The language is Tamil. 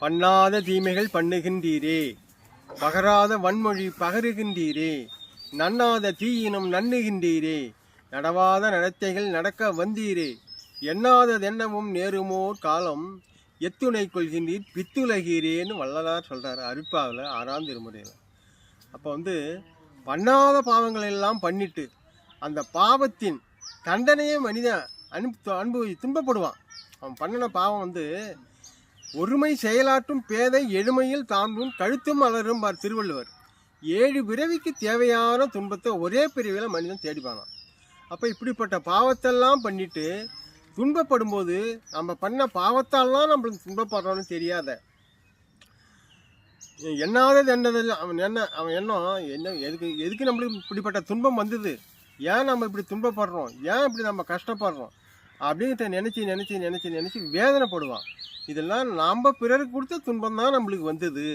பண்ணாத தீமைகள் பண்ணுகின்றீரே, பகராத வன்மொழி பகருகின்றீரே, நன்னாத தீயினும் நண்ணுகின்றீரே, நடவாத நடத்தைகள் நடக்க வந்தீரே, எண்ணாததென்னவும் நேருமோர் காலம் எத்துணை கொள்கின்றீர் பித்துலகீரேன்னு வள்ளலார் சொல்கிறார் அருட்பாவில் 6ஆம் திருமுறையில். அப்போ பண்ணாத பாவங்கள் எல்லாம் பண்ணிட்டு அந்த பாவத்தின் தண்டனையே மனிதன் அனுபவி துன்பப்படுவான். அவன் பண்ணின பாவம் ஒருமை செயலாற்றும் பேதை எழுமையில் தாண்டும் கழுத்தும் அலரும் பார் திருவள்ளுவர். 7 பிறவிக்கு தேவையான துன்பத்தை ஒரே பிறவியில் மனிதன் தேடிப்பானான். அப்போ இப்படிப்பட்ட பாவத்தெல்லாம் பண்ணிட்டு துன்பப்படும் போது நம்ம பண்ண பாவத்தால்லாம் நம்மளுக்கு துன்பப்படுறோன்னு தெரியாத எண்ணாதது என்னதில்லை அவன் எண்ணம் என்ன எதுக்கு நம்மளுக்கு இப்படிப்பட்ட துன்பம் வந்தது, ஏன் நம்ம இப்படி துன்பப்படுறோம், ஏன் இப்படி நம்ம கஷ்டப்படுறோம் அப்படின்ட்டு நினச்சி நினச்சி நினச்சி நினச்சி வேதனைப்படுவான். இதெல்லாம் நாம் பிறருக்கு கொடுத்த துன்பம் தான் நம்மளுக்கு வந்தது.